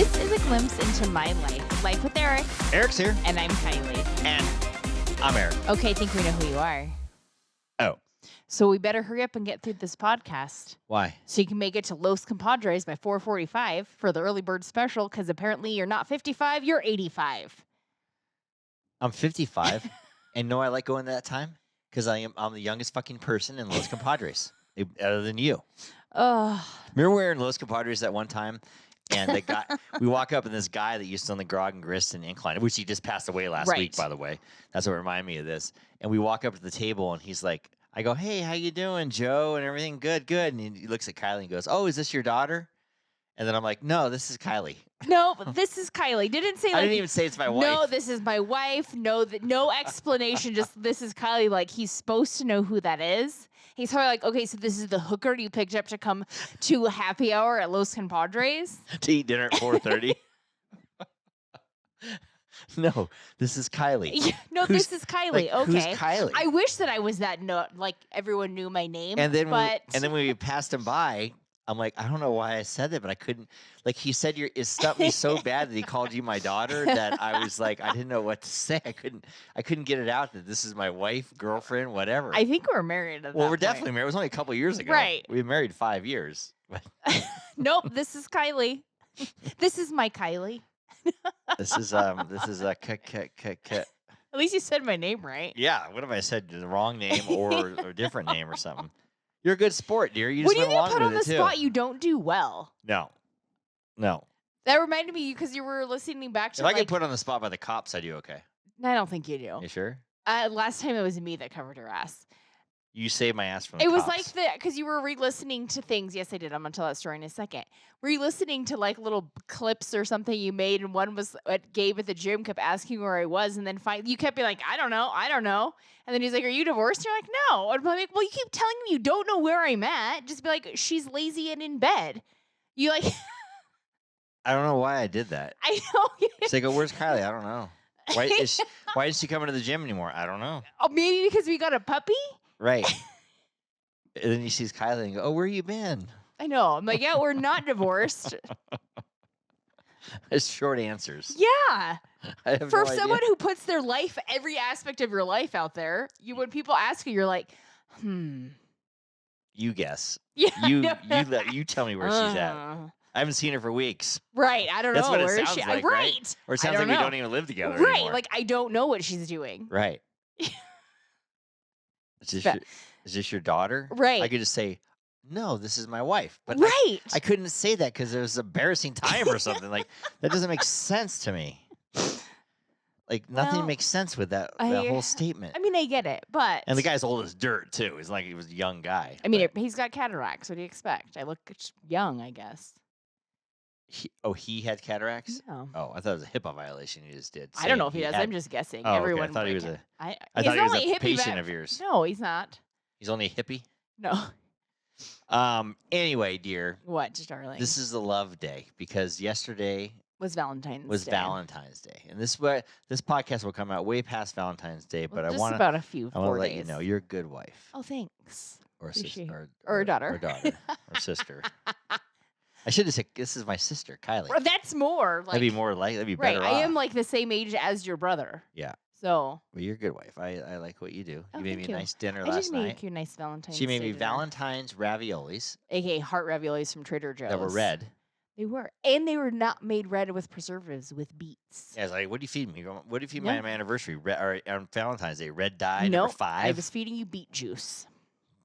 This is a glimpse into my life. Life with Eric. Eric's here. And I'm Kiley. And I'm Eric. Okay, I think we know who you are. Oh. So we better hurry up and get through this podcast. Why? So you can make it to Los Compadres by 4:45 for the early bird special, because apparently you're not 55, you're 85. I'm 55, and I like going that time because I'm the youngest fucking person in Los Compadres, other than you. Oh. Remember we were in Los Compadres that one time, and the guy we walk up, and this guy that used to own the Grog and Grist and Incline, which he just passed away last week, by the way. That's what reminded me of this. And we walk up to the table, and he's like, I go, hey, how you doing, Joe? And everything good. And he looks at Kiley and goes, oh, is this your daughter? And then I'm like, no, this is Kiley. No, this is Kiley. Didn't say like, I didn't even say it's my wife. No, this is my wife. No, no explanation. Just this is Kiley. Like, he's supposed to know who that is. He's probably like, okay, so this is the hooker you picked up to come to a happy hour at Los Compadres to eat dinner at 4:30. No, this is Kiley. Yeah, no, this is Kiley. Like, okay, who's Kiley? I wish that I was that like everyone knew my name. And then but when we passed him by, I'm like, I don't know why I said that, but I couldn't. Like, he said it stuck me so bad that he called you my daughter that I was like, I didn't know what to say. I couldn't get it out that this is my wife, girlfriend, whatever. I think we're married. Well, we're definitely married. It was only a couple of years ago. Right. We were married 5 years. Nope. This is Kiley. This is my Kiley. This is a At least you said my name right. Yeah. What if I said the wrong name or a different name or something? You're a good sport, dear. You just when went you along get put on the with it, spot, too. you don't do well. No. That reminded me because you were listening back to. If I get put on the spot by the cops, I do okay. I don't think you do. You sure? Last time it was me that covered her ass. You saved my ass from the It cops. was like that because you were re-listening to things. Yes, I did. I'm gonna tell that story in a second. Re-listening to like little clips or something you made, and one was at Gabe at the gym kept asking where I was, and then you kept being like, I don't know, and then he's like, are you divorced? And you're like, no. And I'm like, well, you keep telling me you don't know where I'm at. Just be like, she's lazy and in bed. You like. I don't know why I did that. I know. It's like, oh, where's Kiley? I don't know. Why is she coming to the gym anymore? I don't know. Oh, maybe because we got a puppy. Right. And then he sees Kiley and go, oh, where you been? I know. I'm like, yeah, we're not divorced. It's short answers. Yeah. I have For no idea. someone who puts their life, every aspect of your life out there, when people ask you, you're like, You guess. Yeah. You tell me where she's at. I haven't seen her for weeks. Right. I don't That's know. what it Where is sounds she? like, right? Or it sounds like we don't even live together Right. anymore. Like, I don't know what she's doing. Right. Is this your daughter? Right. I could just say, no, this is my wife. But right. I couldn't say that because it was an embarrassing time or something. Like, that doesn't make sense to me. Like, nothing makes sense with that whole statement. I mean, I get it, but... And the guy's old as dirt, too. He's like he was a young guy. I mean, he's got cataracts. What do you expect? I look young, I guess. He had cataracts? No. Oh, I thought it was a HIPAA violation he just did. I don't know if he does. I'm just guessing. Oh, Everyone okay. I thought he was I thought he was a hippie patient of yours. No, he's not. He's only a hippie? No. Anyway, dear. What, darling? This is the love day because yesterday was Valentine's Day. And this podcast will come out way past Valentine's Day, but just I want about to let you know you're a good wife. Oh, thanks. Or a sister. Or a daughter. Or daughter. Or sister. I should have said, this is my sister, Kiley. That's more. Like, that'd be better right. off. I am like the same age as your brother. Yeah. So. Well, you're a good wife. I like what you do. Oh, you made me a nice dinner last night. I did make you a nice Valentine's She made me dinner. Valentine's raviolis. AKA heart raviolis from Trader Joe's. That were red. They were. And they were not made red with preservatives, with beets. Yeah, I was like, what do you feed me? What do you feed me on my anniversary? Or on Valentine's Day? Red dye, nope. number 5? I was feeding you beet juice.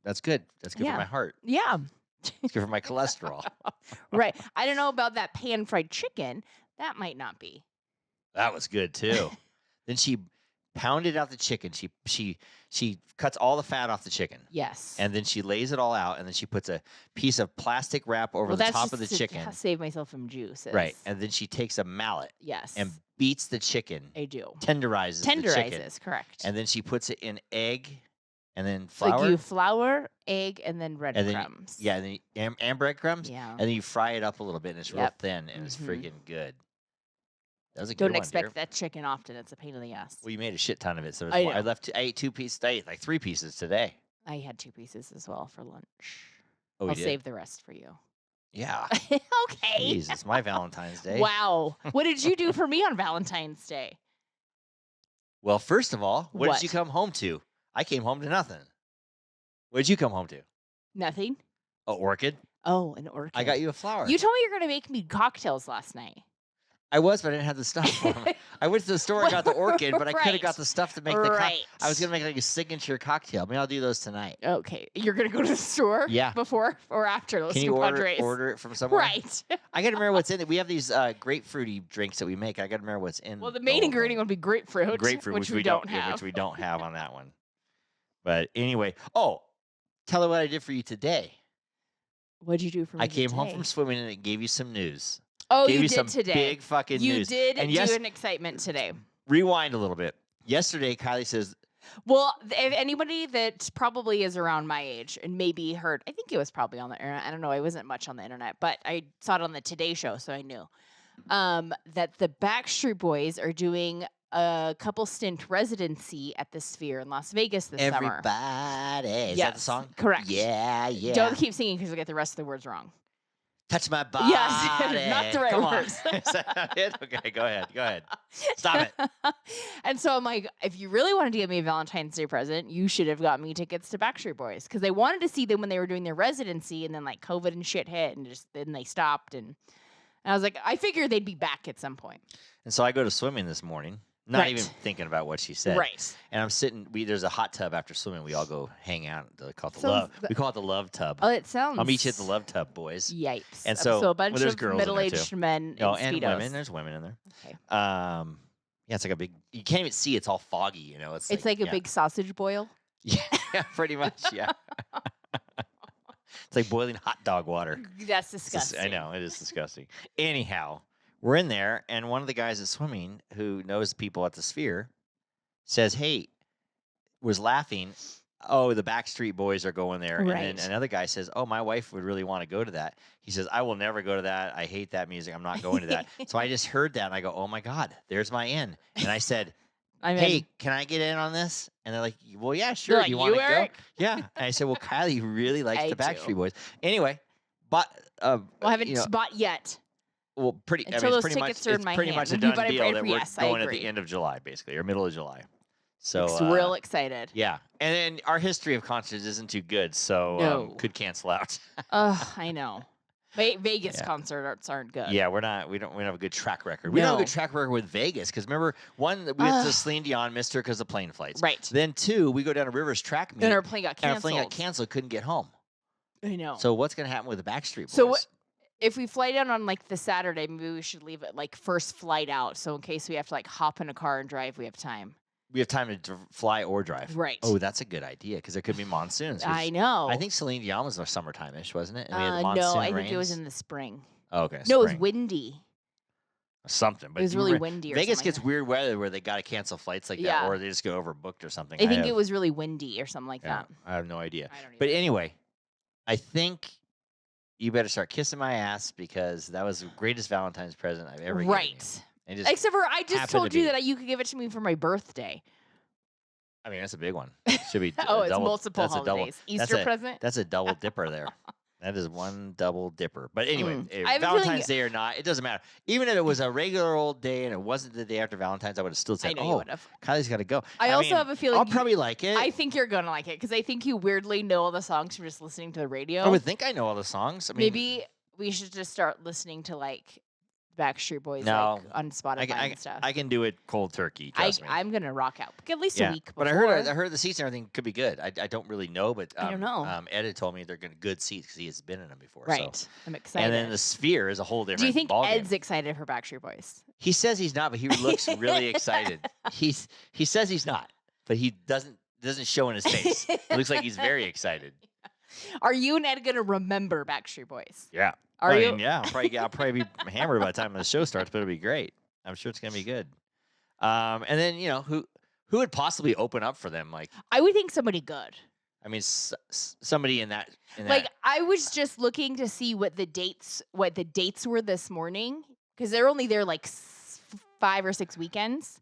That's good. That's good for my heart. Yeah. It's good for my cholesterol. Right. I don't know about that pan-fried chicken. That might not be. That was good, too. Then she pounded out the chicken. She cuts all the fat off the chicken. Yes. And then she lays it all out, and then she puts a piece of plastic wrap over the top of the chicken. To save myself from juices. Right. And then she takes a mallet. Yes. And beats the chicken. I do. Tenderizes the chicken. Correct. And then she puts it in egg and then flour. Like you flour, egg, and then breadcrumbs. Yeah, and then and breadcrumbs. Yeah. And then you fry it up a little bit, and it's real thin, and it's freaking good. That was a good one, Don't expect dear. that chicken often. It's a pain in the ass. Well, you made a shit ton of it, so I I ate 2 pieces. I ate like 3 pieces today. I had 2 pieces as well for lunch. Oh, I'll did? save the rest for you. Yeah. Okay. Jeez, it's my Valentine's Day. Wow. What did you do for me on Valentine's Day? Well, first of all, what did you What? come home to? I came home to nothing. What did you come home to? Nothing. A orchid. Oh, an orchid. I got you a flower. You told me you were going to make me cocktails last night. I was, but I didn't have the stuff for them. I went to the store and got the orchid, but I could have got the stuff to make the cocktail. I was going to make like a signature cocktail. Maybe I'll do those tonight. Okay. You're going to go to the store? Yeah. Before or after those Can you order it from somewhere? Right. I got to remember what's in it. We have these grapefruity drinks that we make. I got to remember what's in. Well, the main ingredient would be grapefruit. Grapefruit, which we don't have. Which we don't have on that one. But anyway, tell her what I did for you today. What'd you do for me I came home today? from swimming and it gave you some news. Oh, Gave you you did some today. Big fucking news. You did and do an excitement today. Rewind a little bit. Yesterday, Kylie says, well, if anybody that probably is around my age and maybe heard, I think it was probably on the internet. I don't know. I wasn't much on the internet, but I saw it on the Today Show, so I knew that the Backstreet Boys are doing a couple stint residency at the Sphere in Las Vegas this summer. Everybody. Is that the song? Correct. Yeah. Don't keep singing because I get the rest of the words wrong. Touch my body. Yes, not the right Come words. On. Is that not it? Okay, go ahead. Stop it. And so I'm like, if you really wanted to give me a Valentine's Day present, you should have got me tickets to Backstreet Boys because they wanted to see them when they were doing their residency, and then like COVID and shit hit, and then they stopped. And I was like, I figured they'd be back at some point. And so I go to swimming this morning. Not even thinking about what she said. Right. And I'm sitting. There's a hot tub after swimming. We all go hang out. We call it the love tub. Oh, it sounds. I'll meet you at the love tub, boys. Yipes. And so a bunch there's of girls middle-aged men in and Speedos. women. There's women in there. Okay. Yeah, it's like a big. You can't even see. It's all foggy. You know. It's like a big sausage boil. Yeah, pretty much. Yeah. It's like boiling hot dog water. That's disgusting. I know, it is disgusting. Anyhow, we're in there, and one of the guys that's swimming who knows people at the Sphere says, hey, was laughing, oh, the Backstreet Boys are going there. Right. And then another guy says, oh, my wife would really want to go to that. He says, I will never go to that. I hate that music. I'm not going to that. So I just heard that, and I go, oh, my God, there's my in. And I said, hey, can I get in on this? And they're like, well, yeah, sure. Like, you want to go? Eric? Yeah. And I said, well, Kylie really likes I the Backstreet do. Boys. Anyway, but I haven't bought yet. well, Until those it's tickets are in my pretty hand. much a But done I deal prayed that for we're yes, I going at agree. the end of July, basically, or middle of July. So Real excited. Yeah, and then our history of concerts isn't too good, so No. could cancel out. I know. Vegas concerts aren't good. Yeah, we don't have a good track record. We don't have a good track record with Vegas because remember, one, we went to Celine Dion, missed her because of plane flights. Right. Then two, we go down to Rivers track meet. And our plane got and our canceled. plane got canceled, couldn't get home. I know. So what's gonna happen with the Backstreet Boys? So if we fly down on like the Saturday, maybe we should leave it like first flight out. So in case we have to like hop in a car and drive, we have time. We have time to fly or drive. Right. Oh, that's a good idea because there could be monsoons. I know. I think Celine Dion was summertime-ish, wasn't it? And we had the no, monsoon I think it was rains. in the spring. Oh, okay. No, it was spring. windy. Something, but It was really windy. Or Vegas something gets like weird weather where they got to cancel flights like that, Yeah. or they just go overbooked or something. that. I think it was really windy or something like that. I have no idea. I don't But either. anyway, I think you better start kissing my ass because that was the greatest Valentine's present I've ever given you. Right. And just, Except for I just happened told to you be. that you could give it to me for my birthday. I mean, that's a big one. Should be. Oh, a it's double, multiple that's a double- holidays. that's Easter a- present. That's a double dipper there. That is one double dipper. But anyway, I have a Valentine's feeling- Day or not, it doesn't matter. Even if it was a regular old day and it wasn't the day after Valentine's, I would have still said, I know you "Oh, would have. Kylie's got to go." I also mean, have a feeling I'll you- probably like it. I think you're gonna like it because I think you weirdly know all the songs from just listening to the radio. I would think I know all the songs. I mean, Maybe we should just start listening to like Backstreet Boys No. like, on Spotify and stuff. I can do it cold turkey. Trust me. I'm gonna rock out at least a week before. But I heard the seats and everything could be good. I don't really know, but I don't know. Ed had told me they're good seats because he has been in them before. Right. So. I'm excited. And then the Sphere is a whole different. Do you think ballgame. Ed's excited for Backstreet Boys? He says he's not, but he looks really excited. He says he's not, but he doesn't show in his face. It looks like he's very excited. Are you and Ed gonna remember Backstreet Boys? Yeah. Are you? Yeah. I'll probably be hammered by the time the show starts, but it'll be great. I'm sure it's gonna be good. And then who would possibly open up for them? Like, I would think somebody good. I mean, somebody in that. Like I was just looking to see what the dates were this morning because they're only there like 5 or 6 weekends,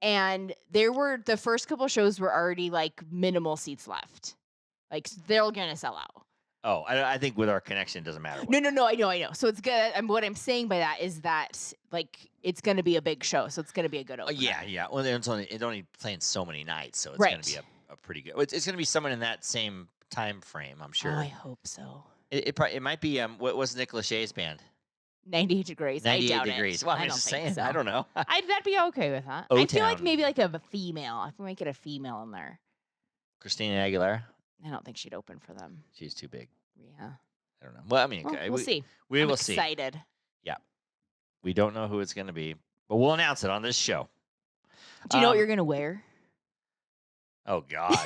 and the first couple shows were already like minimal seats left, like they're gonna sell out. Oh, I think with our connection, it doesn't matter. No. I know. So it's good. What I'm saying by that is that like it's going to be a big show, so it's going to be a good opener. Yeah. Well, it's only playing so many nights, so it's Right. going to be a pretty good. It's going to be someone in that same time frame, I'm sure. Oh, I hope so. It might be what was Nick Lachey's band? 98 Degrees. 98 I doubt Degrees. it. Well, I'm I just don't think saying. so. I don't know. That'd be okay with that. I feel like maybe like a female. If we might get a female in there. Christina Aguilera. I don't think she'd open for them. She's too big. Yeah. I don't know. Well, I mean, we'll see. We I'm will see. Excited. Yeah. We don't know who it's going to be, but we'll announce it on this show. Do you know what you're going to wear? Oh, God.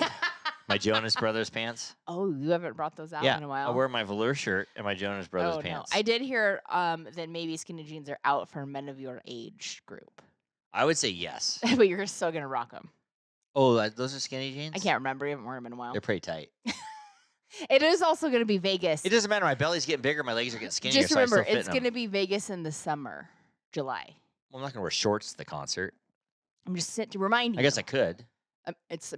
My Jonas Brothers pants. Oh, you haven't brought those out in a while? I'll wear my velour shirt and my Jonas Brothers pants. No. I did hear that maybe skinny jeans are out for men of your age group. I would say yes. But you're still going to rock them. Oh, those are skinny jeans? I can't remember. You haven't worn them in a while. They're pretty tight. It is also going to be Vegas. It doesn't matter. My belly's getting bigger. My legs are getting skinnier. Just remember, so it's going to be Vegas in the summer, July. Well, I'm not going to wear shorts to the concert. I'm just to remind you. I guess I could. I'm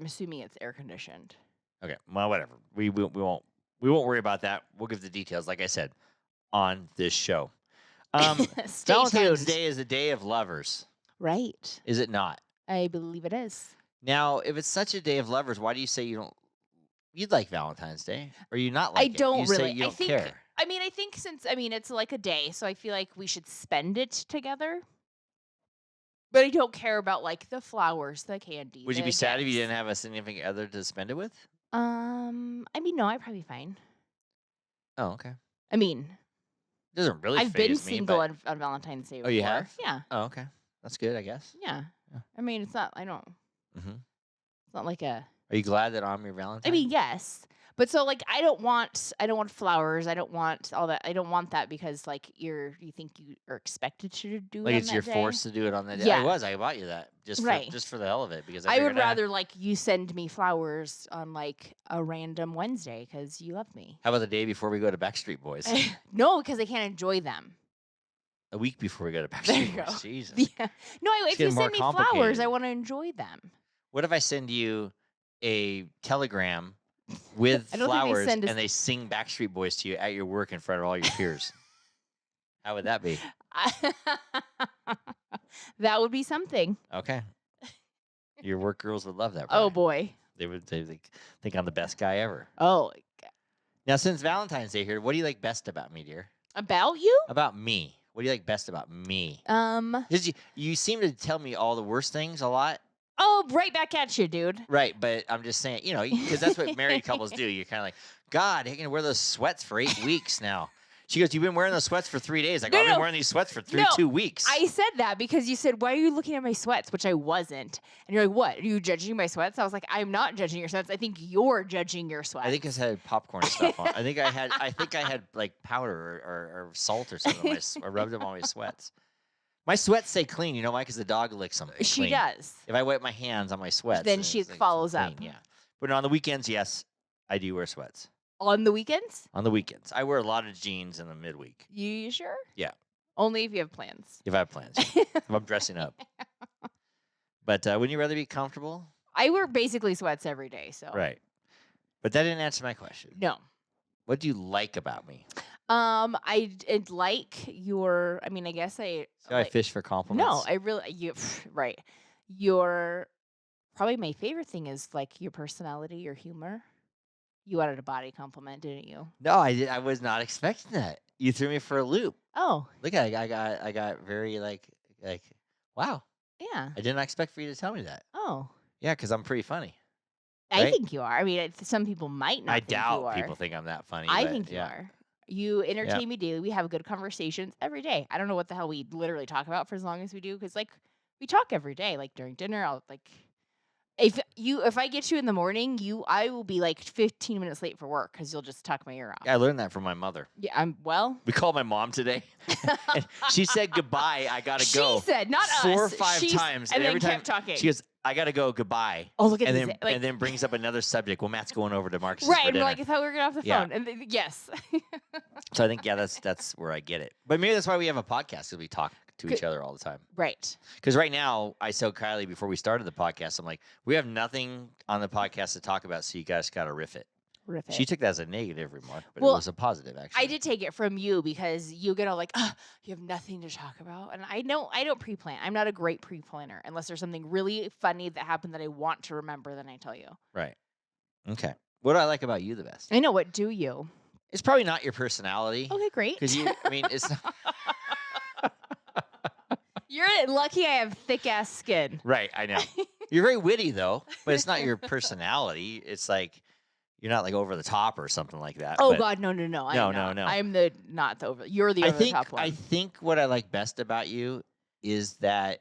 assuming it's air conditioned. Okay. Well, whatever. We won't worry about that. We'll give the details, like I said, on this show. Valentine's Day is a day of lovers. Right. Is it not? I believe it is. Now, if it's such a day of lovers, why do you say you don't? You'd like Valentine's Day, or you not like? I don't you really. Say you don't I think. Care. I think it's like a day, so I feel like we should spend it together. But I don't care about like the flowers, the candy. Would you be sad if you didn't have a significant other to spend it with? No, I'd probably be fine. Oh, okay. I mean, it doesn't really. I've been faze me, single but... on Valentine's Day. Oh, before. you have? Yeah. Oh, okay. That's good, I guess. Yeah. I mean, it's not. I don't. Mm-hmm. It's not like a. Are you glad that I'm your Valentine? I mean, yes. But so like I don't want flowers. I don't want all that. I don't want that because like you think you are expected to do like it it's on your that force to do it on that day. Yeah. I bought you that just for the hell of it because I would rather like you send me flowers on like a random Wednesday because you love me. How about the day before we go to Backstreet Boys? No, because I can't enjoy them. A week before we go to Backstreet Boys. Jesus. Yeah. No, if you send me flowers, I want to enjoy them. What if I send you a telegram with flowers and they sing Backstreet Boys to you at your work in front of all your peers? How would that be? That would be something. Okay. Your work girls would love that. Oh, boy. They would think I'm the best guy ever. Oh. Now, since Valentine's Day here, what do you like best about me, dear? About you? About me. What do you like best about me? You seem to tell me all the worst things a lot. Oh, right back at you, dude. Right, but I'm just saying, because that's what married couples do. You're kind of like, God, I can wear those sweats for 8 weeks now. She goes, you've been wearing those sweats for 3 days. I've been wearing these sweats for 2 weeks. I said that because you said, why are you looking at my sweats? Which I wasn't. And you're like, what? Are you judging my sweats? I was like, I'm not judging your sweats. I think you're judging your sweats. I think I had popcorn stuff on. I think I had like powder or salt or something. I rubbed them on my sweats. My sweats stay clean, you know why? Because the dog licks them. She does. If I wipe my hands on my sweats, then she follows up. Yeah. But on the weekends, yes, I do wear sweats. On the weekends? On the weekends. I wear a lot of jeans in the midweek. You sure? Yeah. Only if you have plans. If I have plans. If I'm dressing up. But wouldn't you rather be comfortable? I wear basically sweats every day, so. Right. But that didn't answer my question. No. What do you like about me? I like your. I mean, I guess I. So I fish for compliments. No, I really. Right. Your probably my favorite thing is like your personality, your humor. You wanted a body compliment, didn't you? No, I did. I was not expecting that. You threw me for a loop. Oh. Look, I got very like wow. Yeah. I did not expect for you to tell me that. Oh. Yeah, because I'm pretty funny. I right? think you are. I mean, some people might not. I think you doubt are. people think I'm that funny. I think you are. You entertain me daily. We have good conversations every day. I don't know what the hell we literally talk about for as long as we do, because like we talk every day. Like during dinner, I'll like if I get you in the morning, I will be like 15 minutes late for work because you'll just talk my ear off. Yeah, I learned that from my mother. Yeah, We called my mom today, and she said goodbye. I gotta go. She said, not 4 or us. 5 times, and every then time kept talking. she goes, I gotta go. Goodbye. Oh, look at and this. then and then brings up another subject. Well, Matt's going over to Marcus. Right, for and dinner. like I thought we were getting off the phone. And yes. So I think that's where I get it. But maybe that's why we have a podcast, because we talk to each other all the time. Right. Because right now, I told Kiley before we started the podcast, I'm like, we have nothing on the podcast to talk about, so you guys got to riff it. Horrific. She took that as a negative remark, but Well, it was a positive, actually. I did take it from you because you get all like, you have nothing to talk about. And I know I don't pre-plan. I'm not a great pre-planner unless there's something really funny that happened that I want to remember, then I tell you. Right. Okay. What do I like about you the best? I know. What do you? It's probably not your personality. Okay, great. Because it's not. You're lucky I have thick-ass skin. Right, I know. You're very witty, though, but it's not your personality. It's like you're not like over the top or something like that. Oh, but God, no. No. I'm not the over. You're the over the top one. I think what I like best about you is that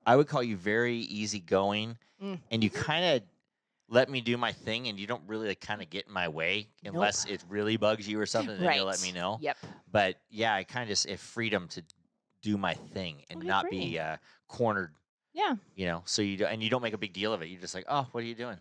I would call you very easygoing, and you kind of let me do my thing, and you don't really like kind of get in my way unless it really bugs you or something. Then you'll let me know. Yep. But yeah, I kind of just have freedom to do my thing and not be cornered. Yeah. You know, so you don't make a big deal of it. You're just like, oh, what are you doing?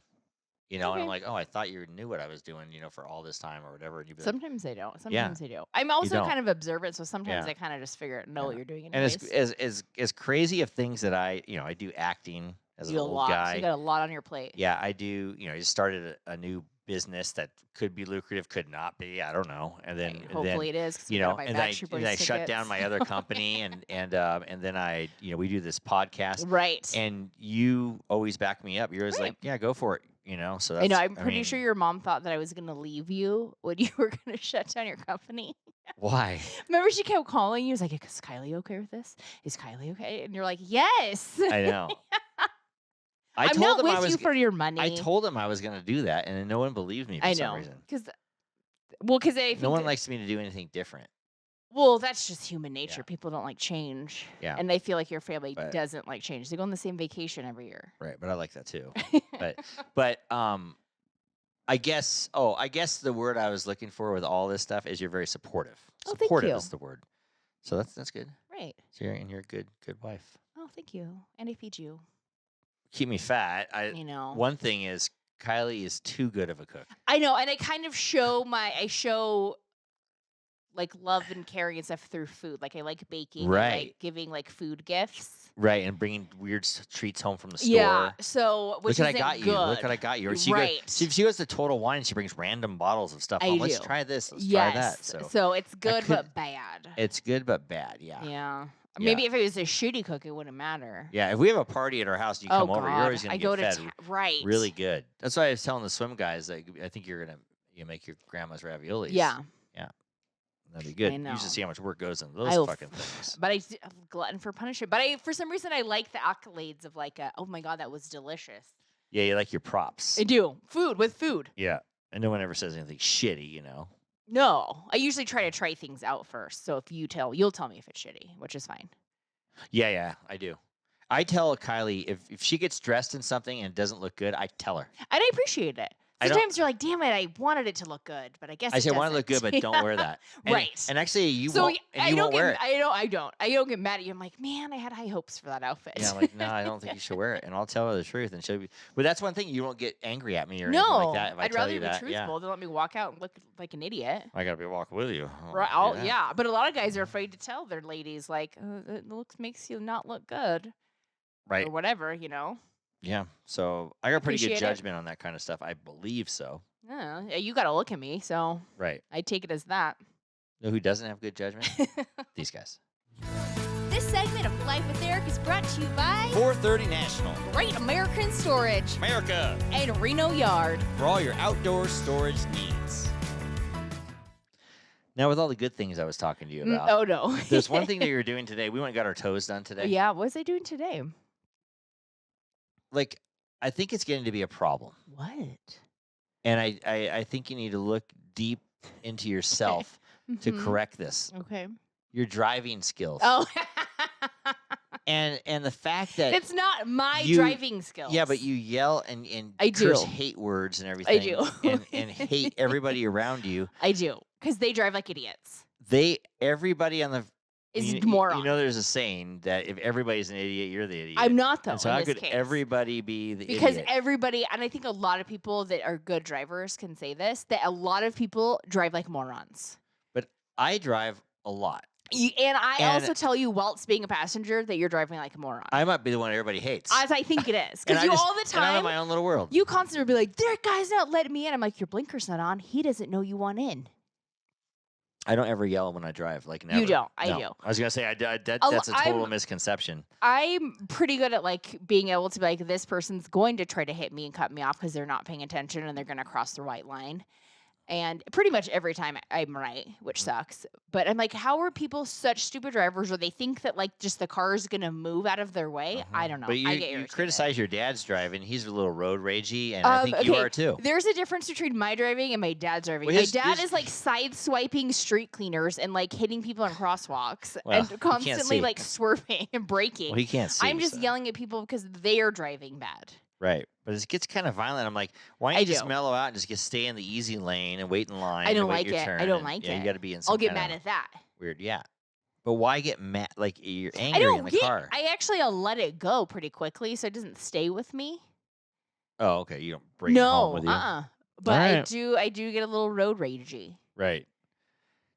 You know, and I'm like, oh, I thought you knew what I was doing, you know, for all this time or whatever. And Sometimes I don't. Sometimes I do. I'm also kind of observant, so sometimes I kind of just know what you're doing. Anyways. And as crazy of things that I do acting as an old guy. So you got a lot on your plate. Yeah, I do. You know, I just started a new business that could be lucrative, could not be. I don't know. And then hopefully it is. You know, and I shut down my other company, and then I we do this podcast. Right. And you always back me up. You're always like, yeah, go for it. You know, so that's, I'm pretty sure your mom thought that I was going to leave you when you were going to shut down your company. Why? Remember, she kept calling you. She was like, is Kiley okay with this? Is Kiley okay? And you're like, yes. I know. I'm not with you for your money. I told him I was going to do that, and then no one believed me for some reason. Because no one likes me to do anything different. Well, that's just human nature. Yeah. People don't like change. Yeah. And they feel like your family doesn't like change. They go on the same vacation every year. Right, but I like that too. but I guess the word I was looking for with all this stuff is you're very supportive. Oh, supportive thank you. is the word. So that's good. Right. So you're a good wife. Oh, thank you. And I feed you. Keep me fat. You know. One thing is Kiley is too good of a cook. I know, and I kind of show like love and caring and stuff through food. Like I like baking, right? And, like giving like food gifts, right? And bringing weird treats home from the store. Yeah. So look what I got you. Look what I got you. She goes to Total Wine. She brings random bottles of stuff. Let's try this. Let's try that. So it's good but bad. It's good but bad. Yeah. Yeah. Maybe if it was a shitty cook, it wouldn't matter. Yeah, if we have a party at our house, you come over. You're always going to get fed. Right. Really good. That's why I was telling the swim guys that I think you're going to make your grandma's raviolis. Yeah. Yeah. That'd be good. I know. You should see how much work goes into those fucking things. But I'm glutton for punishment. But for some reason, I like the accolades of like, oh my God, that was delicious. Yeah, you like your props. I do. With food. Yeah. And no one ever says anything shitty, you know. No. I usually try things out first. So if you'll tell me if it's shitty, which is fine. Yeah, I do. I tell Kiley if she gets dressed in something and it doesn't look good, I tell her. And I appreciate it. Sometimes you're like, damn it, I wanted it to look good, but I guess I say I want to look good, but don't wear that. Right. And actually, you won't wear it. I don't get mad at you. I'm like, man, I had high hopes for that outfit. Yeah, I'm like, no, I don't think you should wear it. And I'll tell her the truth. And she'll be, but that's one thing. You won't get angry at me or anything like that if I tell you that. I'd rather be truthful than let me walk out and look like an idiot. I got to be walking with you. Right. Yeah. But a lot of guys are afraid to tell their ladies, like, it makes you not look good. Right. Or whatever, you know. Yeah. So I got pretty good judgment on that kind of stuff. I believe so. Yeah, you got to look at me, so right. I take it as that. Know who doesn't have good judgment? These guys. This segment of Life with Eric is brought to you by 430 National, Great American Storage, America, and Reno Yard for all your outdoor storage needs. Now, with all the good things I was talking to you about, oh no, there's one thing that you were doing today. We went and got our toes done today. Yeah, what was I doing today? Like, I think it's getting to be a problem. What? And I think you need to look deep into yourself to correct this. Okay. Your driving skills. Oh. and the fact that it's not my driving skills. Yeah, but you yell and I curse hate words and everything. I do. and hate everybody around you. I do. Because they drive like idiots. Everybody on the is moron. You know, there's a saying that if everybody's an idiot, you're the idiot. I'm not, though. And so how could everybody be the idiot? Because everybody, and I think a lot of people that are good drivers can say this, that a lot of people drive like morons. But I drive a lot. And I And- also tell you, whilst being a passenger, that you're driving like a moron. I might be the one everybody hates. As I think it is. And Because you I just- all the And I'm in time, my own little world. you constantly be like, that guy's not letting me in. I'm like, your blinker's not on. He doesn't know you want in. I don't ever yell when I drive. Like never. You don't. I No. do. I was gonna say that's a total misconception. I'm pretty good at like being able to be like, this person's going to try to hit me and cut me off because they're not paying attention and they're going to cross the white line. And pretty much every time I'm right, which sucks. But I'm like, how are people such stupid drivers where they think that like just the car is going to move out of their way? I don't know. But I get you irritated. criticize your dad's driving. He's a little road ragey, and I think you okay, are too. There's a difference between my driving and my dad's driving. Well, My his- dad his- is like side-swiping street cleaners and like hitting people on crosswalks Well, and he can't constantly see. like swerving and braking. Well, he can't see. I'm just so. yelling at people because they are driving bad. Right. But it gets kind of violent. I'm like, why don't I you just do. mellow out and just stay in the easy lane and wait in line? I don't and wait like your it. Turn I don't and, like yeah, it. You got to be in some I'll get kinda mad at that. weird. Yeah. But why get mad? Like you're I angry don't in the get. car. I actually I'll let it go pretty quickly so it doesn't stay with me. Oh, okay. You don't bring it home No, with you. But I Alright. do. I do get a little road ragey. Right.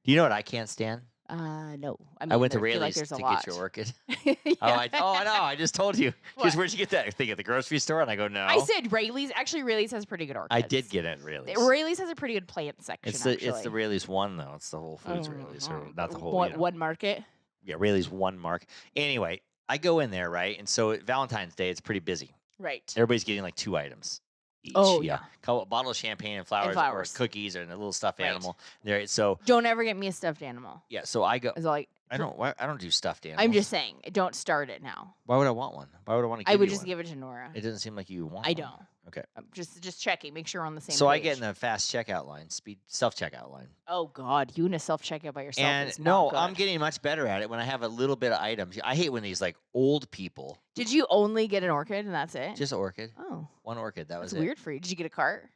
Do you know what I can't stand? No. I mean, I went to feel like Rayleigh's there's to a lot. get your orchid. Yeah. I know. I just told you. What? Just where'd you get that thing at the grocery store? And I go, no. I said Rayleigh's. Actually, Rayleigh's has pretty good orchids. I did get it, really. Rayleigh's has a pretty good plant section. It's the Rayleigh's one though. It's the Whole Foods Rayleigh's, or not the whole. One market. Yeah, Rayleigh's one mark. Anyway, I go in there, right? And so Valentine's Day, it's pretty busy. Right. Everybody's getting like 2 items each. Oh, yeah. A bottle of champagne and flowers, flowers. or cookies or a little stuffed Right. animal. There. So Don't ever get me a stuffed animal. yeah, so I go. It's like I don't do stuffed animals. I'm just saying, don't start it now. Why would I want one? Why would I want to give I would you just one? give it to Nora. It doesn't seem like you want I one. don't. Okay. I'm just checking, make sure we're on the same So I page. get in the fast checkout line, speed self checkout line. Oh God, you in a self checkout by yourself? And is no, not good. I'm getting much better at it when I have a little bit of items. I hate when these like old people Did you only get an orchid and that's it? just orchid, Oh, one orchid. That was that's it. weird for you. Did you get a cart?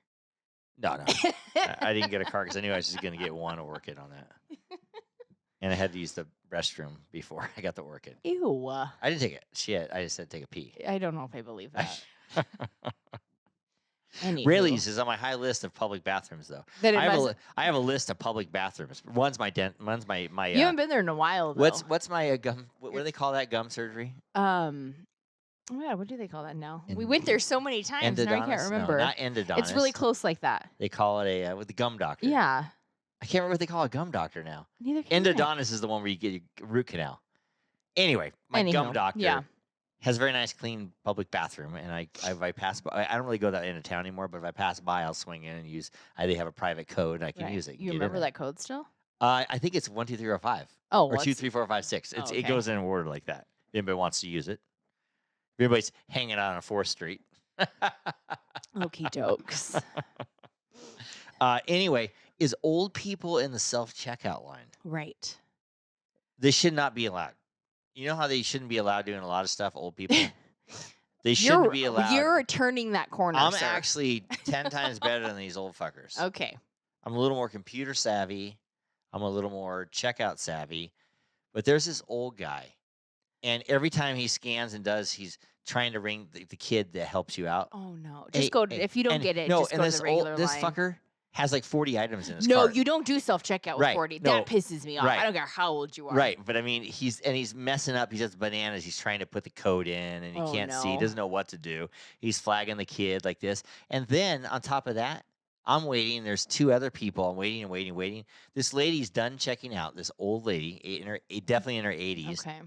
No. I didn't get a car because I knew I was just going to get one orchid on that. And I had to use the restroom before I got the orchid. Ew. I didn't take it. Shit. I just said take a pee. I don't know if I believe that. Anywho. Rayleigh's is on my high list of public bathrooms, though. That it I must- have a list of public bathrooms. One's my one's my. you haven't been there in a while, though. What's my gum? What do they call that gum surgery? Oh yeah, what do they call that now? We went there so many times, now I can't Endodontist? remember. No, not endodontist. It's really close like that. They call it with the gum doctor. Yeah. I can't remember what they call a gum doctor now. Neither can I. Endodontist is the one where you get your root canal. Anyway, my gum Anywho, doctor yeah. has a very nice, clean public bathroom, and if I pass by, I don't really go that into town anymore. But if I pass by, I'll swing in and use. They have a private code, and I can Right. use it. You get in remember there. that code still? I think it's 1, 2, 3, or 5, Oh, or well, 2, 3, 4, 5, 6. Oh, It okay. goes in order like that. If anybody wants to use it. If everybody's hanging out on 4th Street. Okie dokes. Anyway, is old people in the self checkout line? Right. They should not be allowed. You know how they shouldn't be allowed doing a lot of stuff, old people? They shouldn't be allowed. You're turning that corner, I'm sir. actually 10 times better than these old fuckers. Okay. I'm a little more computer savvy. I'm a little more checkout savvy. But there's this old guy. And every time he scans and he's trying to ring the kid that helps you out. Oh no. Hey, Just go hey, if you don't and get it, no, just and go to this the regular this line. fucker has like 40 items in his No, cart. you don't do self checkout with Right, 40. no. That pisses me off. Right. I don't care how old you are. Right, but I mean, he's messing up. He does bananas. He's trying to put the code in, and he Oh, can't see. He no. doesn't know what to do. He's flagging the kid like this, and then on top of that, I'm waiting. There's 2 other people. I'm waiting and waiting and waiting. This lady's done checking out. This old lady, definitely in her 80s. Okay.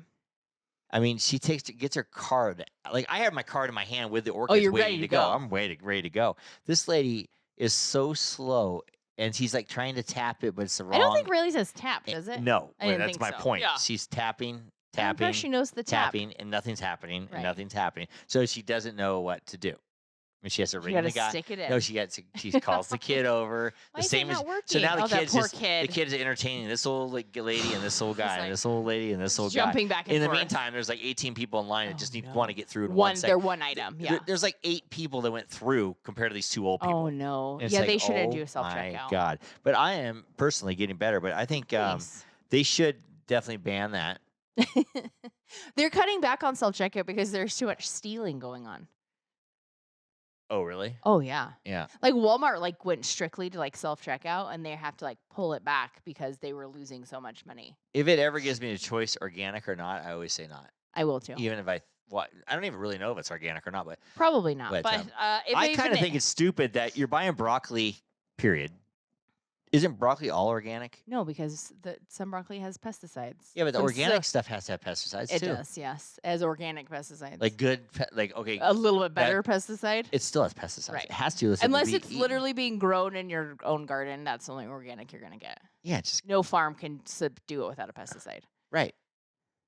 I mean, she gets her card. Like I have my card in my hand with the orchids you're waiting ready to to go. I'm ready to go. This lady is so slow, and she's like trying to tap it, but it's the wrong. I don't think Rayleigh's says tap, does it? No, I didn't that's think my so. point. Yeah. She's tapping, I'm impressed she knows the tap. tapping, and nothing's happening, Right. and nothing's happening. So she doesn't know what to do. I mean, she has to You ring gotta the guy. stick it in. No, she calls the kid over. Why The is same it as not working? so now Oh, the that kid's poor just kid. the kid's entertaining this old lady and this old guy like- and this old lady and this old guy. Jumping back and In the forth. meantime, there's like 18 people in line that Oh, just no. want to get through in one They're second. one item. Yeah. There's like 8 people that went through compared to these 2 old people. Oh no. And it's Yeah, like, they shouldn't oh do a self my checkout. God. But I am personally getting better. But I think they should definitely ban that. They're cutting back on self checkout because there's too much stealing going on. Oh, really? Oh yeah. Yeah. Like Walmart like went strictly to like self-checkout and they have to like pull it back because they were losing so much money. If it ever gives me a choice, organic or not, I always say not. I will too. Even if I don't even really know if it's organic or not, Probably not. but But if I even kind of think it's stupid that you're buying broccoli. Period. Isn't broccoli all organic? No, because some broccoli has pesticides. Yeah, but the Some organic stuff has to have pesticides It too. does, yes, as organic pesticides. Like good, okay, a little bit better pesticide. it still has pesticides. Right. It has to, Unless it's literally being grown in your own garden. That's the only organic you're gonna get. Yeah, just No farm can do it without a pesticide. right.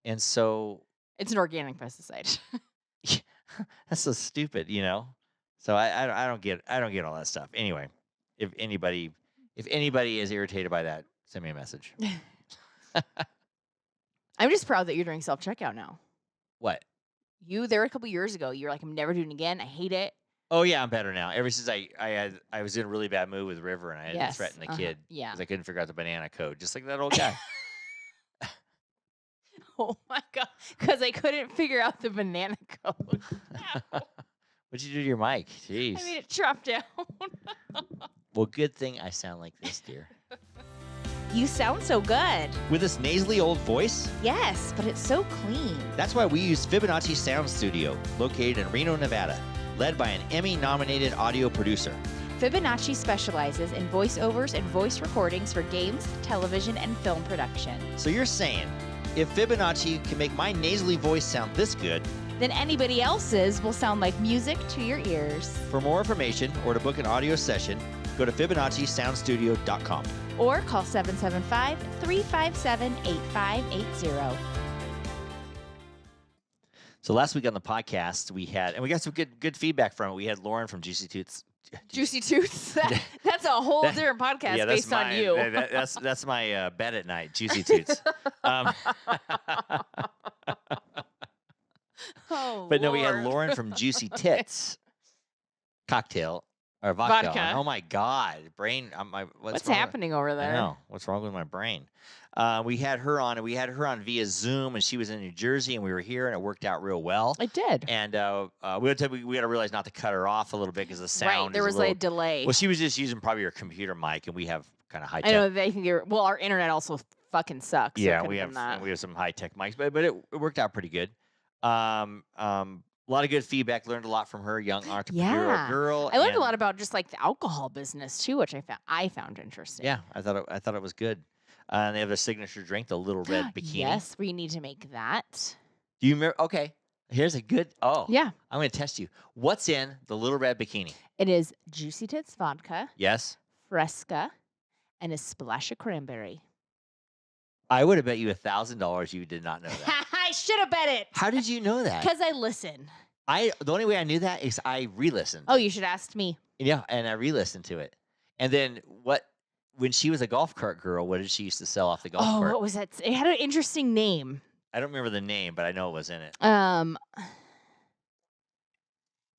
And so It's an organic pesticide. that's so stupid, So I don't get all that stuff. Anyway, if anybody is irritated by that, send me a message. I'm just proud that you're doing self-checkout now. What? You there a couple years ago, you were like, I'm never doing it again. I hate it. Oh yeah, I'm better now. Ever since I was in a really bad mood with River and I had to threaten the kid because I couldn't figure out the banana code, just like that old guy. Oh my god! Because I couldn't figure out the banana code. What'd you do to your mic? Jeez. I made it drop down. Well, good thing I sound like this, dear. You sound so good. With this nasally old voice? Yes, but it's so clean. That's why we use Fibonacci Sound Studio, located in Reno, Nevada, led by an Emmy-nominated audio producer. Fibonacci specializes in voiceovers and voice recordings for games, television, and film production. So you're saying, if Fibonacci can make my nasally voice sound this good, then anybody else's will sound like music to your ears. For more information or to book an audio session, go to FibonacciSoundStudio.com. Or call 775-357-8580. So last week on the podcast, we got some good feedback from it. We had Lauren from Jooicy Toots. Juicy Toots? That's a whole different podcast based on you. That's my bed at night, Jooicy Toots. But no, we had Lauren from Juicy Tits Cocktail or vodka. Oh my God, brain! What's happening over there? I know what's wrong with my brain. We had her on, and we had her on via Zoom, and she was in New Jersey, and we were here, and it worked out real well. It did. And we had to realize not to cut her off a little bit because the sound. Right, there was a delay. Well, she was just using probably her computer mic, and we have kind of high tech. I know they think our internet also fucking sucks. Yeah, we have some high tech mics, but it worked out pretty good. A lot of good feedback. Learned a lot from her, young entrepreneurial girl. I learned a lot about just like the alcohol business too, which I found interesting. Yeah, I thought it was good. They have a signature drink, the Little Red Bikini. Yes, we need to make that. Do you remember? Okay, here's a good. Oh, yeah. I'm going to test you. What's in the Little Red Bikini? It is Juicy Tits vodka. Yes. Fresca, and a splash of cranberry. I would have bet you $1,000 you did not know that. I should have bet it. How did you know that? Because I listen. The only way I knew that is I re-listened. Oh, you should ask me. Yeah, and I re-listened to it. And then when she was a golf cart girl, what did she used to sell off the golf cart? Oh, what was that? It had an interesting name. I don't remember the name, but I know it was in it. It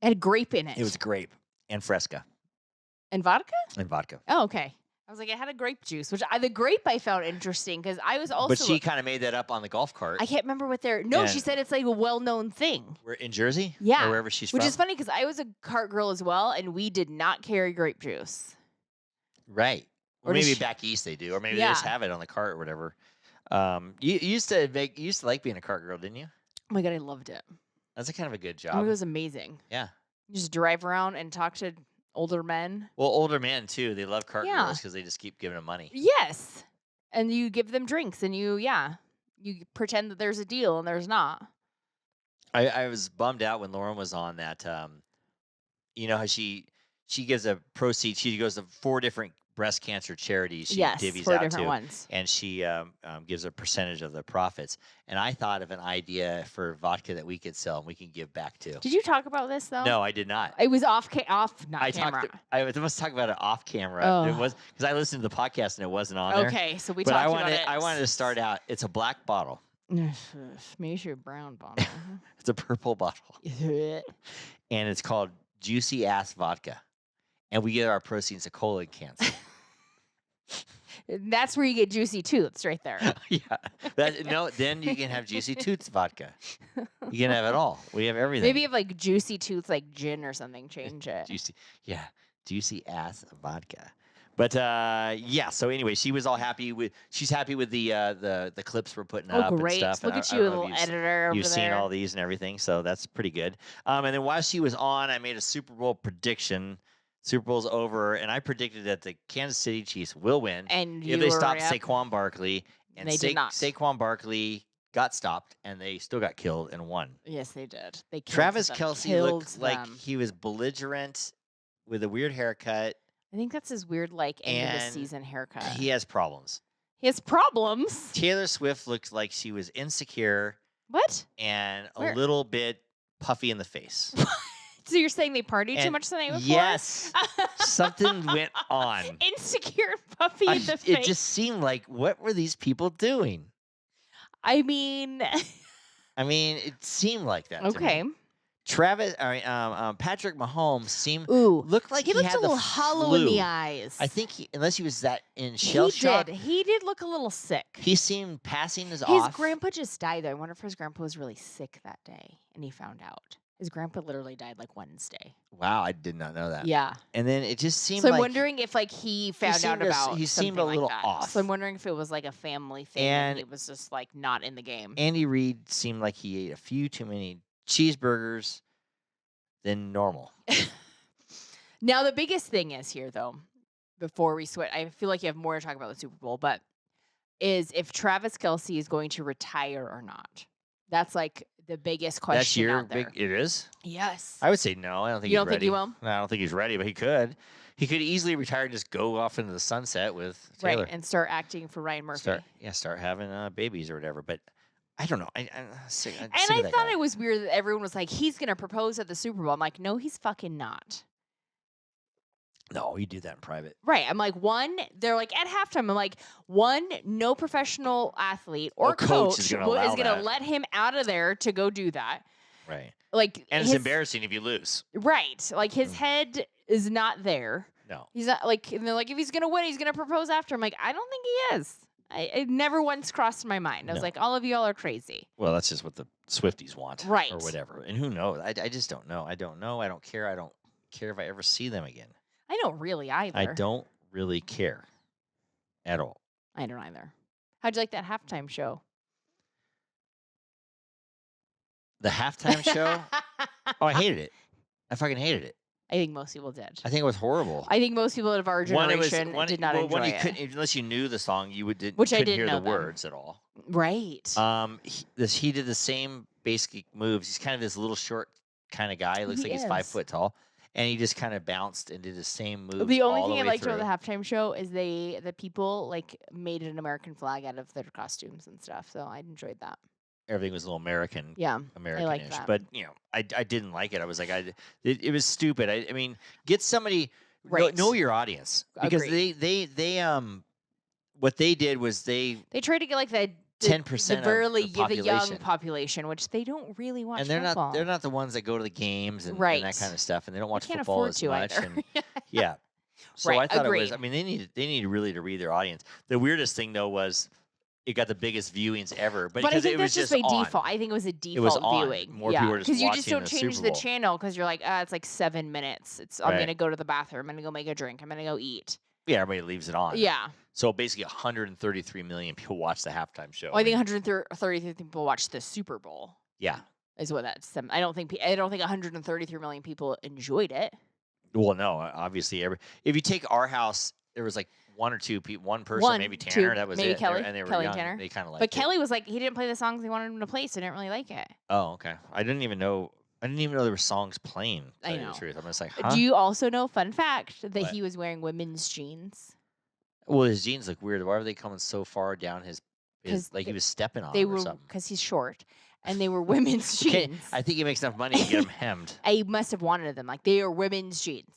had grape in it. It was grape and Fresca. And vodka? And vodka. Oh, okay. I was like, it had a grape juice, which the grape I found interesting because I was also. But she kind of made that up on the golf cart. I can't remember what they're. No, she said it's like a well-known thing. We're in Jersey? Yeah. Or wherever she's from? Which is funny because I was a cart girl as well, and we did not carry grape juice. Right. Or maybe back east they do, or maybe they just have it on the cart or whatever. You used to like being a cart girl, didn't you? Oh my God, I loved it. That's a kind of a good job. Oh, it was amazing. Yeah. You just drive around and talk to older men. Well, older men too. They love cart girls because they just keep giving them money. Yes. And you give them drinks and you pretend that there's a deal and there's not. I was bummed out when Lauren was on that. You know how she gives a proceed. She goes to 4 different breast cancer charities. She divvies 4 out different to, ones. and she gives a percentage of the profits. And I thought of an idea for vodka that we could sell and we can give back to. Did you talk about this though? No, I did not. It was off camera. I must talk about it off camera. Oh. It was because I listened to the podcast and it wasn't on there. Okay, so we but talked about it. I wanted to start out. It's a black bottle. Maybe a brown bottle. It's a purple bottle, and it's called Juicy Ass Vodka, and we get our proceeds to colon cancer. That's where you get juicy toots right there. Yeah. Then you can have Juicy Toots vodka. You can have it all. We have everything. Maybe have like juicy toots, like gin or something. Change it. Juicy. Yeah. Juicy ass vodka. But yeah, so anyway, she was all happy with. She's happy with the clips we're putting up and Great. stuff. Look and at I you, don't know if little editor. You've over seen there. all these and everything, so that's pretty good. And then while she was on, I made a Super Bowl prediction. Super Bowl's over, and I predicted that the Kansas City Chiefs will win And if they stop Saquon Barkley. And they did not. Saquon Barkley got stopped, and they still got killed and won. Yes, they did. They killed Travis them. Kelce looked like he was belligerent with a weird haircut. I think that's his weird, like, end of the And season haircut. He has problems. He has problems. Taylor Swift looked like she was insecure What? and Where? a little bit puffy in the face. So you're saying they partied too And much the night before? Yes. Something went on. Insecure, puffy in the face. It just seemed like, what were these people doing? I mean, it seemed like that. okay. To me. Patrick Mahomes looked like he looked had a little the hollow flu. in the eyes. I think unless he was that in shell shock. He did look a little sick. He seemed passing his His off. grandpa just died, though. I wonder if his grandpa was really sick that day, and he found out. His grandpa literally died like Wednesday. Wow, I did not know that. Yeah. And then it just seemed So like I'm wondering if like he found out about he seemed a something little like that. off. So I'm wondering if it was like a family thing and And he was just like not in the game. Andy Reid seemed like he ate a few too many cheeseburgers than normal. Now the biggest thing is here though, before we switch, I feel like you have more to talk about the Super Bowl, but is if Travis Kelce is going to retire or not. That's like the biggest question That's your out there. it is? Yes. I would say no. I don't think You he's don't think ready. he will? No, I don't think he's ready, but he could. He could easily retire and just go off into the sunset with Taylor. Right, and start acting for Ryan Murphy. Start having babies or whatever. But I don't know. I'm sick of And that I thought guy. it was weird that everyone was like, he's going to propose at the Super Bowl. I'm like, no, he's fucking not. No, you do that in private. Right. I'm like, they're like at halftime. I'm like, no professional athlete or coach is is gonna going allow to let him out of there to go do that. Right. Like, And it's embarrassing if you lose. Right. Like his head is not there. No. He's not like, and they're like, if he's going to win, he's going to propose after. I'm like, I don't think he is. It never once crossed my mind. I was like, all of y'all are crazy. Well, that's just what the Swifties want. Right. Or whatever. And who knows? I just don't know. I don't know. I don't care. I don't care if I ever see them again. I don't really either. I don't really care at all. I don't either. How'd you like that halftime show? The halftime show? Oh, I hated it. I fucking hated it. I think most people did. I think it was horrible. I think most people of our generation did not enjoy you it. couldn't, unless you knew the song, you Which I couldn't didn't hear know the them. words at all. Right. He did the same basic moves. He's kind of this little short kind of guy. He looks like he's 5 foot tall. And he just kind of bounced and did the same moves. The only all thing I way liked through. about the halftime show is the people like made an American flag out of their costumes and stuff. So I enjoyed that. Everything was a little American. Yeah, American-ish. that. But I didn't like it. I was like, it was stupid. I mean, get somebody know your audience, because Agreed. they what they did was they tried to get like the 10% the young population, which they don't really watch. and football. they're not the ones that go to the games and that kind of stuff, and they don't watch can't football afford as to much. either. And, yeah. So Right, I thought it was. agreed. I mean, they need really to read their audience. The weirdest thing though was it got the biggest viewings ever, but I because think it was that's just by on. default. I think it was a It was default on. viewing. More people were just because you just watching don't the change Super the Bowl. channel because you're like, it's like 7 minutes. I'm Right. gonna go to the bathroom. I'm gonna go make a drink. I'm gonna go eat. Yeah, everybody leaves it on. Yeah. So basically, 133 million people watched the halftime show. Well, I think 133 people watched the Super Bowl. Yeah. Is what that's. I don't think 133 million people enjoyed it. Well, no, obviously, if you take our house, there was like one or two people, one person, maybe Tanner. That was maybe it. Kelly, and they were Kelly young. and Tanner. They kind of liked But it. Kelly was like, he didn't play the songs they wanted him to play, so I didn't really like it. Oh, okay. I didn't even know there were songs playing. To I tell you know. the truth. I'm just like, huh? Do you also know, fun fact, that What? he was wearing women's jeans? Well, his jeans look weird. Why were they coming so far down his 'Cause like he was stepping on They them or were something? because he's short, and they were women's Okay, jeans. I think he makes enough money to get them hemmed. I must have wanted them. Like, they are women's jeans,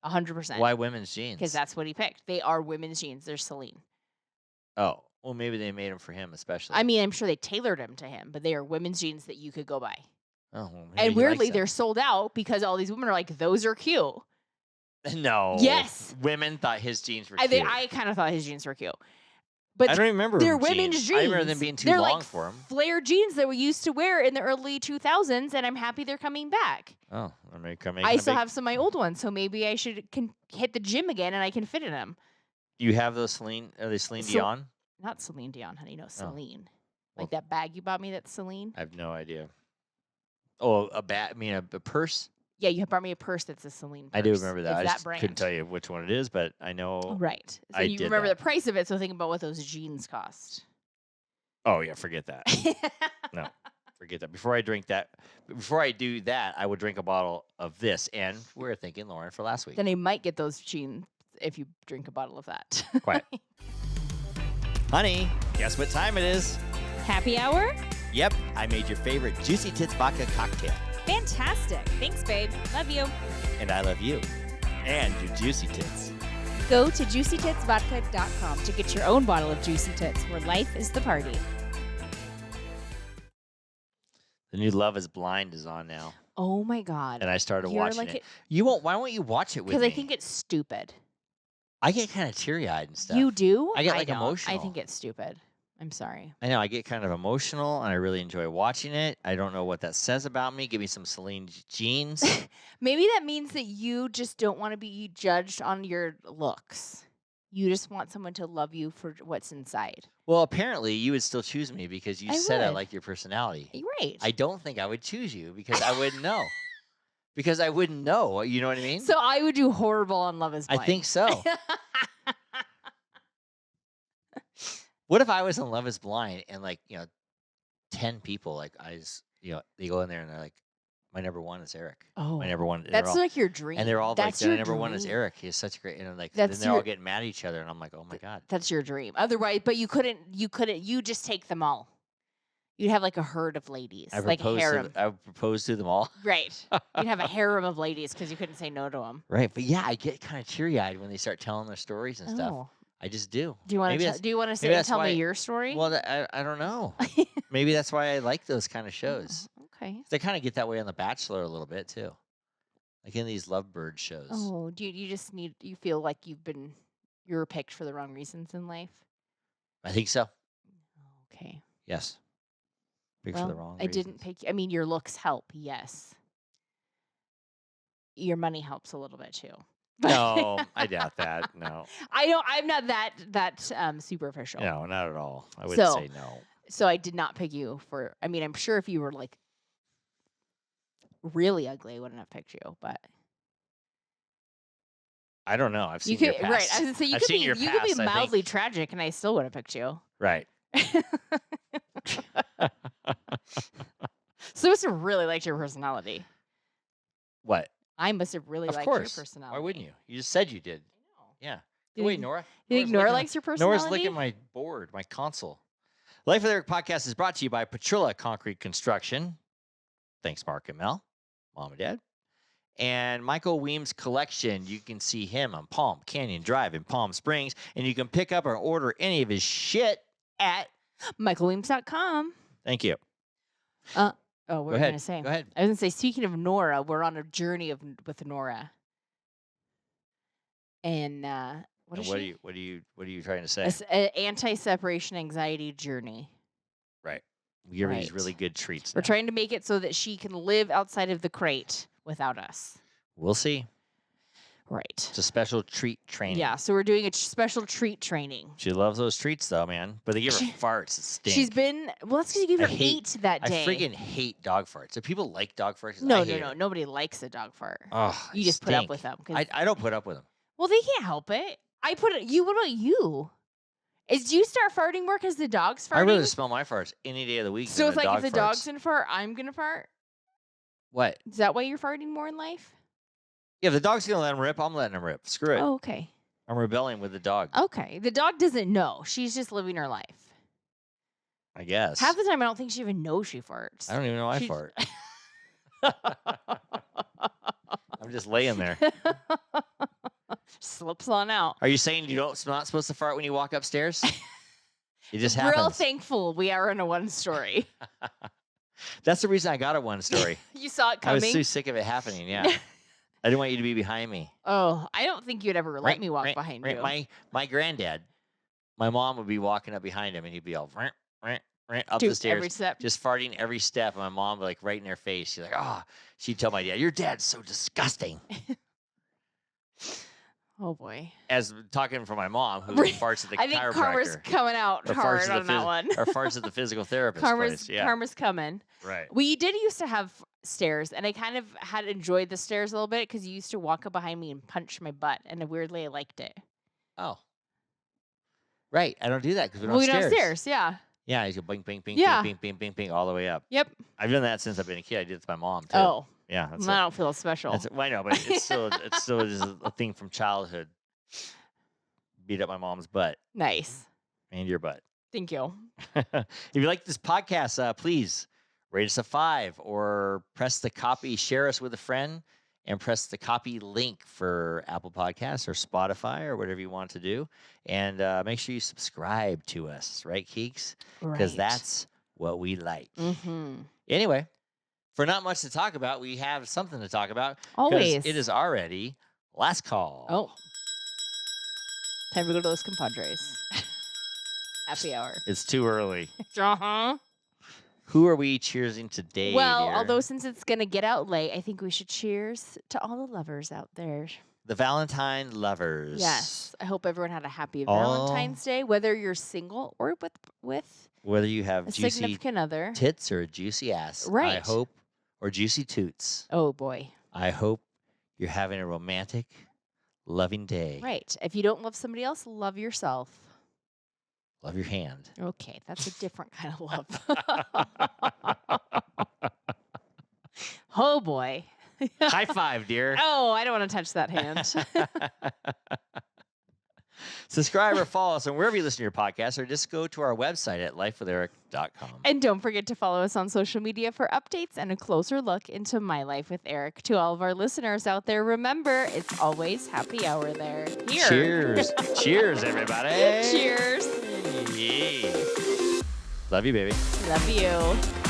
100%. Why women's jeans? Because that's what he picked. They are women's jeans. They're Celine. Oh, well, maybe they made them for him especially. I mean, I'm sure they tailored them to him, but they are women's jeans that you could go buy. Oh, well, maybe And he weirdly, likes they're sold out because all these women are like, those are cute. No. Yes. Women thought his jeans were I cute. kind of thought his jeans were cute. But I don't remember they're them women's jeans. I remember them being too they're long like for them. flare jeans that we used to wear in the early 2000s, and I'm happy they're coming back. Oh, I still have some of my old ones, so maybe I can hit the gym again and I can fit in them. You have those Celine? Are they Celine Dion? Not Celine Dion, honey. No, Celine. Well, Like that bag you bought me, that's Celine. I have no idea. Oh, a bag? I mean, a purse? Yeah, you bought me a purse that's a Celine purse. I do remember that. It's I that brand. couldn't tell you which one it is, but I know. Right. So I you did remember that. the price of it, so think about what those jeans cost. Oh, yeah, forget that. No, forget that. Before I do that, I would drink a bottle of this. And we're thanking Lauren for last week. Then I might get those jeans if you drink a bottle of that. Quiet. Honey, guess what time it is? Happy hour? Yep, I made your favorite Juicy Tits vodka cocktail. Fantastic. Thanks, babe. Love you. And I love you. And your Juicy Tits. Go to JuicyTitsVodka.com to get your own bottle of Juicy Tits, where life is the party. The new Love is Blind is on now. Oh my God. And I started You're watching like it. You won't. Why won't you watch it with me? Because I think it's stupid. I get kind of teary-eyed and stuff. You do? I get like don't. emotional. I think it's stupid. I'm sorry. I know. I get kind of emotional, and I really enjoy watching it. I don't know what that says about me. Give me some Celine jeans. Maybe that means that you just don't want to be judged on your looks. You just want someone to love you for what's inside. Well, apparently, you would still choose me because you said I would. like your personality. You're right. I don't think I would choose you because I wouldn't know. Because I wouldn't know. You know what I mean? So I would do horrible on Love is Blind. I think so. What if I was in Love is Blind and 10 people, they go in there and they're like, my number one is Eric. Oh, my number one. that's like your dream. And they're all that's like, your my number one is dream. Eric. He's such a great, then That's they're all your- getting mad at each other. And I'm like, oh my God. That's your dream. Otherwise, but you couldn't, you just take them all. You'd have like a herd of ladies, like a harem. I would propose to them all. Right. You'd have a harem of ladies because you couldn't say no to them. Right. But yeah, I get kind of teary-eyed when they start telling their stories and stuff. Oh. I just do. Do you want Maybe to? that's- Do you want to maybe say and that's tell why- me your story? Well, I don't know. Maybe that's why I like those kind of shows. Oh, okay. They kind of get that way on The Bachelor a little bit too. Like in these lovebird shows. Oh, do you just need? You feel like you were picked for the wrong reasons in life? I think so. Okay. Yes. Picked Well, for the wrong I didn't reasons. pick. I mean, your looks help, yes. Your money helps a little bit too. No, I doubt that. No. I don't. I'm not that superficial. No, not at all. I would So- say no. So I did not pick you for. I mean, I'm sure if you were like really ugly, I wouldn't have picked you. But I don't know. I've you seen your could past. right. I was gonna say you I've could seen be your you could be past, I think. mildly tragic, and I still would have picked you. Right. So I must have really liked your personality. What? I must have really Of liked course. your personality. Why wouldn't you? You just said you did. I know. Yeah. Do Go away, you- Nora. You think Nora's Nora looking- likes your personality? Nora's looking at my board, my console. Life of Eric podcast is brought to you by Petrilla Concrete Construction. Thanks, Mark and Mel, Mom and Dad. And Michael Weems Collection. You can see him on Palm Canyon Drive in Palm Springs. And you can pick up or order any of his shit at... MichaelWeems.com. Thank you. Oh, what Go were you ahead. gonna say? Go ahead. I was gonna say, speaking of Nora, we're on a journey with Nora. And what And is she? what are you trying to say? An anti-separation anxiety journey. Right. We give her these Right. really good treats. We're now. trying to make it so that she can live outside of the crate without us. We'll see. Right. It's a special treat training. Yeah. So we're doing a special treat training. She loves those treats, though, man. But they give her She- farts that stink. She's been that's because you gave I her hate- 8 that I day. freaking hate dog farts. Do people like dog farts? no, I no, hate no. it. Nobody likes a dog fart. Oh, You just put up with them. I don't put up with them. Well, they can't help it. I put it. You. What about you? Do you start farting more because the dog's farting? I really smell my farts any day of the week. So than it's like dog if the farts. dog's gonna fart, I'm gonna fart. What? Is that why you're farting more in life? Yeah, if the dog's gonna let him rip, I'm letting him rip. Screw it. Oh, okay. I'm rebelling with the dog. Okay. The dog doesn't know. She's just living her life. I guess. Half the time, I don't think she even knows she farts. I don't even know I She's- fart. I'm just laying there. Slips on out. Are you saying you're not supposed to fart when you walk upstairs? It just happens. Real thankful we are in a one story. That's the reason I got a one story. You saw it I was coming. too sick of it happening. Yeah. I didn't want you to be behind me. Oh, I don't think you'd ever let me walk behind you. My granddad, my mom would be walking up behind him, and he'd be all up the stairs, every step. just farting every step. And my mom would like right in their face. She's like, "Oh," she'd tell my dad, "Your dad's so disgusting." Oh boy. As talking for my mom, who farts at the I think chiropractor. karma's coming out hard on that one. Or farts at the physical therapist place. Yeah. Karma's coming. Right. We did used to have stairs, and I kind of had enjoyed the stairs a little bit because you used to walk up behind me and punch my butt, and weirdly I liked it. Oh. Right. I don't do that because we don't have stairs. Yeah. Yeah, you go bing, bing, bing, Yeah. bing, bing, bing, bing, all the way up. Yep. I've done that since I've been a kid. I did it to my mom too. Oh. Yeah. I don't feel special. Well, I know, but it's still just a thing from childhood. Beat up my mom's butt. Nice. And your butt. Thank you. If you like this podcast, please rate us a 5 or press the copy, share us with a friend, and press the copy link for Apple Podcasts or Spotify or whatever you want to do. And make sure you subscribe to us, right, Keeks? Because that's what we like. Mm-hmm. Anyway, for not much to talk about, we have something to talk about. Always. It is already last call. Oh. Time to go to Los Compadres. Happy hour. It's too early. Uh-huh. Who are we cheersing today, Well, dear? although since it's going to get out late, I think we should cheers to all the lovers out there. The Valentine lovers. Yes. I hope everyone had a happy Valentine's Day, whether you're single or with whether you have a juicy significant other. tits or a juicy ass. Right. I hope, or juicy toots. Oh, boy. I hope you're having a romantic, loving day. Right. If you don't love somebody else, love yourself. Love your hand. Okay. That's a different kind of love. Oh, boy. High five, dear. Oh, I don't want to touch that hand. Subscribe or follow us on wherever you listen to your podcast, or just go to our website at lifewitheric.com. And don't forget to follow us on social media for updates and a closer look into My Life with Eric. To all of our listeners out there, remember, it's always happy hour there. Here. Cheers. Cheers, everybody. Cheers. Hey. Love you, baby. Love you.